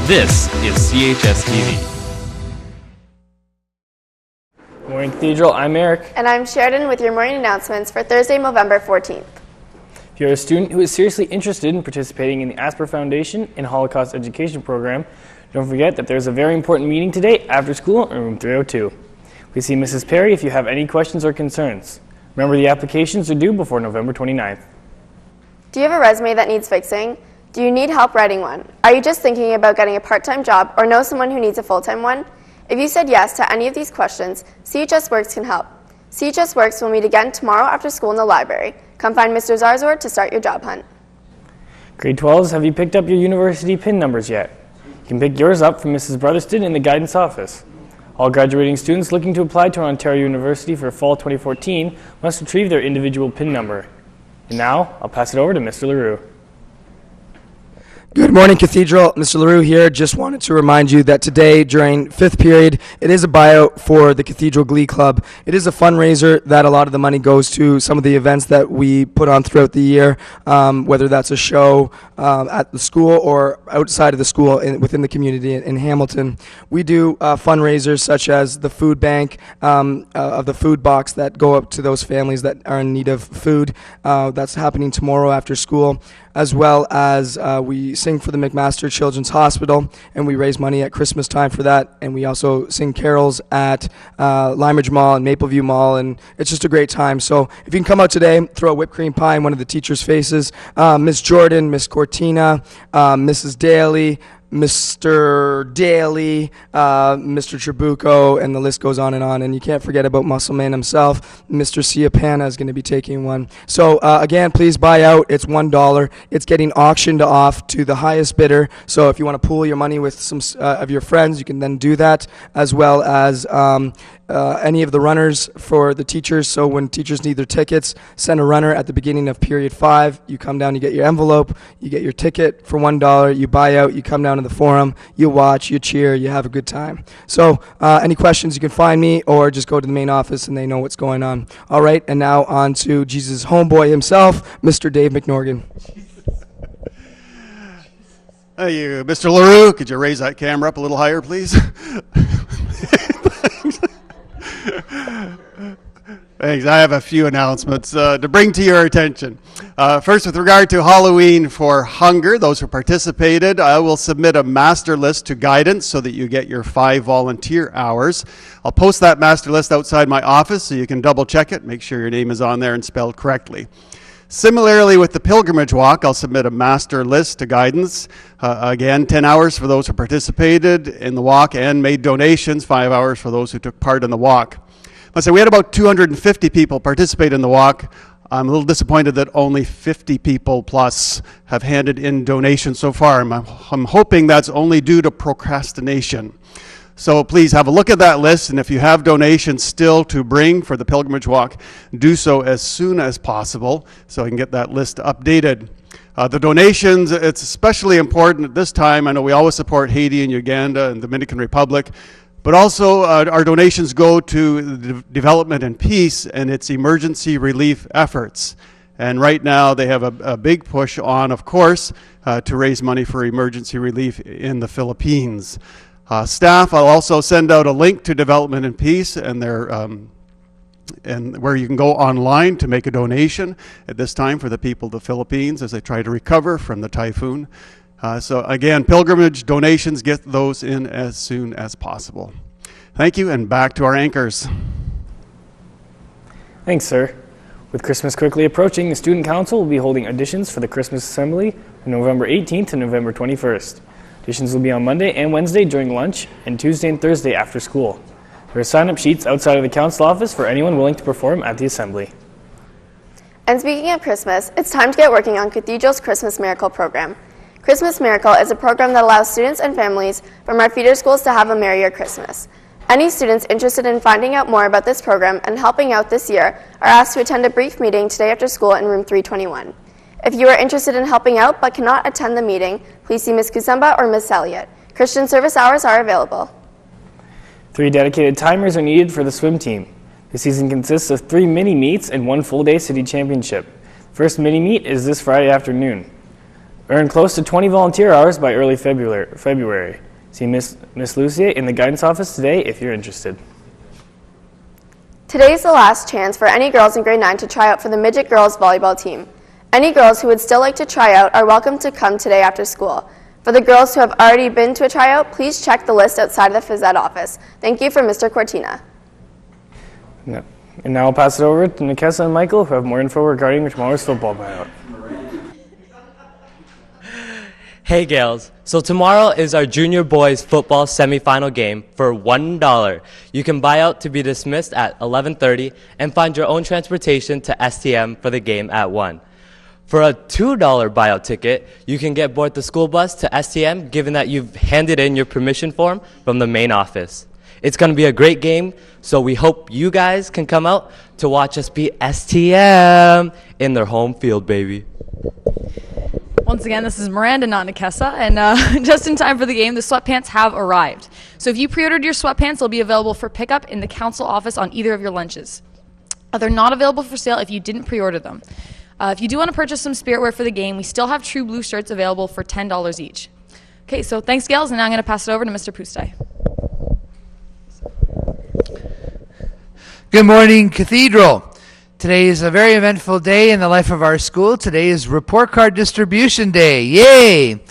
This is CHS TV. Morning Cathedral, I'm Eric. And I'm Sheridan with your morning announcements for Thursday, November 14th. If you're a student who is seriously interested in participating in the Asper Foundation and Holocaust Education Program, don't forget that there's a very important meeting today after school in room 302. Please see Mrs. Perry if you have any questions or concerns. Remember, the applications are due before November 29th. Do you have a resume that needs fixing? Do you need help writing one? Are you just thinking about getting a part-time job or know someone who needs a full-time one? If you said yes to any of these questions, CHS Works can help. CHS Works will meet again tomorrow after school in the library. Come find Mr. Zarzor to start your job hunt. Grade 12s, have you picked up your university PIN numbers yet? You can pick yours up from Mrs. Brotherston in the guidance office. All graduating students looking to apply to Ontario University for fall 2014 must retrieve their individual PIN number. And now, I'll pass it over to Mr. LaRue. Good morning, Cathedral. Mr. LaRue here. Just wanted to remind you that today, during fifth period, it is a buyout for the Cathedral Glee Club. It is a fundraiser that a lot of the money goes to some of the events that we put on throughout the year, whether that's a show at the school or outside of the school within the community in Hamilton. We do fundraisers such as the food bank of the food box that go up to those families that are in need of food. That's happening tomorrow after school, as well as we sing for the McMaster Children's Hospital, and we raise money at Christmas time for that, and we also sing carols at Limeridge Mall and Mapleview Mall, and it's just a great time. So if you can come out today, throw a whipped cream pie in one of the teachers' faces. Miss Jordan, Miss Cortina, Mrs. Daly, Mr. Daly, Mr. Trabuco, and the list goes on. And you can't forget about Muscleman himself. Mr. Siapana is going to be taking one. So again, please buy out. It's $1. It's getting auctioned off to the highest bidder. So if you want to pool your money with some of your friends, you can then do that, as well as any of the runners for the teachers. So when teachers need their tickets, send a runner at the beginning of period 5. You come down, you get your envelope, you get your ticket for $1. You buy out, you come down to the forum, you watch, you cheer, you have a good time. So any questions, you can find me or just go to the main office and they know what's going on. All right, and now on to Jesus' homeboy himself, Mr. Dave McNorgan. Hey, you, Mr. LaRue, could you raise that camera up a little higher, please? Thanks. I have a few announcements to bring to your attention. First, with regard to Halloween for Hunger, those who participated, I will submit a master list to guidance so that you get your 5 volunteer hours. I'll post that master list outside my office so you can double check it, make sure your name is on there and spelled correctly. Similarly, with the pilgrimage walk, I'll submit a master list to guidance. Again, 10 hours for those who participated in the walk and made donations, 5 hours for those who took part in the walk. Let's say we had about 250 people participate in the walk. I'm a little disappointed that only 50 people plus have handed in donations so far. I'm hoping that's only due to procrastination. So please have a look at that list, and if you have donations still to bring for the pilgrimage walk, do so as soon as possible so I can get that list updated. The donations, it's especially important at this time. I know we always support Haiti and Uganda and Dominican Republic, but also our donations go to the development and peace and its emergency relief efforts. And right now they have a big push on, of course, to raise money for emergency relief in the Philippines. Staff, I'll also send out a link to Development and Peace and their and where you can go online to make a donation at this time for the people of the Philippines as they try to recover from the typhoon. So again, pilgrimage donations, get those in as soon as possible. Thank you, and back to our anchors. Thanks, sir. With Christmas quickly approaching, the Student Council will be holding auditions for the Christmas Assembly from November 18th to November 21st. Auditions will be on Monday and Wednesday during lunch and Tuesday and Thursday after school. There are sign-up sheets outside of the council office for anyone willing to perform at the Assembly. And speaking of Christmas, it's time to get working on Cathedral's Christmas Miracle program. Christmas Miracle is a program that allows students and families from our feeder schools to have a merrier Christmas. Any students interested in finding out more about this program and helping out this year are asked to attend a brief meeting today after school in room 321. If you are interested in helping out but cannot attend the meeting, please see Ms. Kuzemba or Ms. Elliott. Christian service hours are available. 3 dedicated timers are needed for the swim team. The season consists of 3 mini meets and 1 full-day city championship. First mini meet is this Friday afternoon. Earn close to 20 volunteer hours by early February. See Miss Lucia in the guidance office today if you're interested. Today is the last chance for any girls in grade 9 to try out for the midget girls volleyball team. Any girls who would still like to try out are welcome to come today after school. For the girls who have already been to a tryout, please check the list outside of the phys ed office. Thank you from Mr. Cortina. No. And now I'll pass it over to Nikessa and Michael, who have more info regarding tomorrow's football buyout. Hey gals, so tomorrow is our junior boys football semifinal game for $1. You can buy out to be dismissed at 11:30 and find your own transportation to STM for the game at 1. For a $2 buyout ticket, you can get board the school bus to STM given that you've handed in your permission form from the main office. It's going to be a great game, so we hope you guys can come out to watch us beat STM in their home field, baby. Once again, this is Miranda, not Nikessa, and just in time for the game, the sweatpants have arrived. So if you pre-ordered your sweatpants, they'll be available for pickup in the council office on either of your lunches. They're not available for sale if you didn't pre-order them. If you do want to purchase some spirit wear for the game, we still have true blue shirts available for $10 each. Okay, so thanks, gals, and now I'm going to pass it over to Mr. Pustai. Good morning, Cathedral. Today is a very eventful day in the life of our school. Today is report card distribution day. Yay!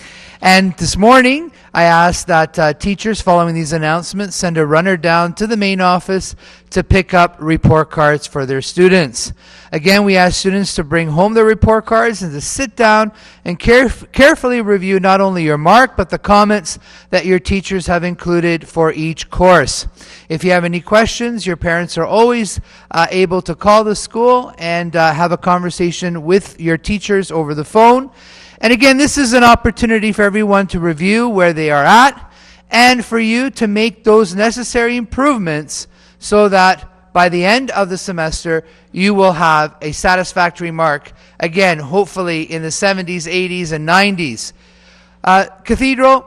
And this morning, I asked that teachers following these announcements send a runner down to the main office to pick up report cards for their students. Again, we ask students to bring home their report cards and to sit down and carefully review not only your mark, but the comments that your teachers have included for each course. If you have any questions, your parents are always able to call the school and have a conversation with your teachers over the phone. And again, this is an opportunity for everyone to review where they are at and for you to make those necessary improvements so that by the end of the semester, you will have a satisfactory mark, again, hopefully in the 70s, 80s, and 90s. Cathedral,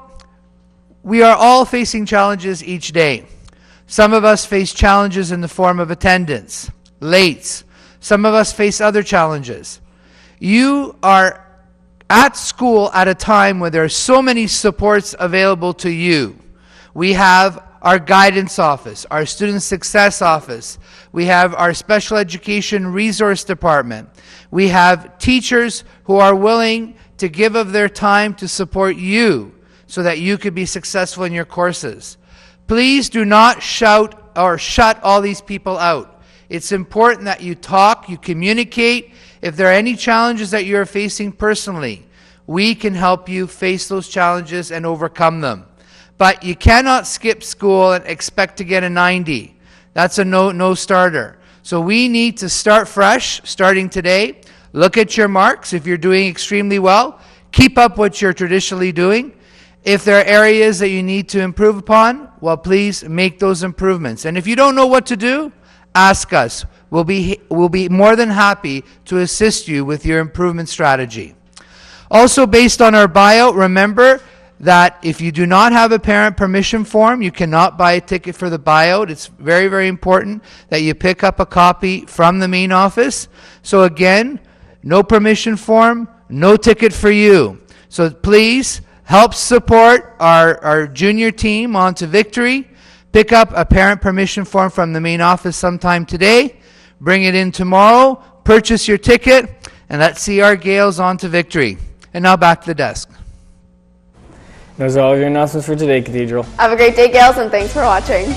we are all facing challenges each day. Some of us face challenges in the form of attendance, lates. Some of us face other challenges. You are at school at a time where there are so many supports available to you. We have our guidance office, our student success office. We have our special education resource department. We have teachers who are willing to give of their time to support you so that you could be successful in your courses. Please do not shout or shut all these people out. It's important that you talk, you communicate. If there are any challenges that you're facing personally, we can help you face those challenges and overcome them. But you cannot skip school and expect to get a 90. That's a no-starter. So we need to start fresh, starting today. Look at your marks. If you're doing extremely well, keep up what you're traditionally doing. If there are areas that you need to improve upon, well, please make those improvements. And if you don't know what to do, ask us. We'll be more than happy to assist you with your improvement strategy. Also, based on our buyout, remember that if you do not have a parent permission form, you cannot buy a ticket for the buyout. It's very, very important that you pick up a copy from the main office. So again, no permission form, no ticket for you. So please help support our junior team on to victory. Pick up a parent permission form from the main office sometime today. Bring it in tomorrow. Purchase your ticket. And let's see our Gales on to victory. And now back to the desk. Those are all of your announcements for today, Cathedral. Have a great day, gals, and thanks for watching.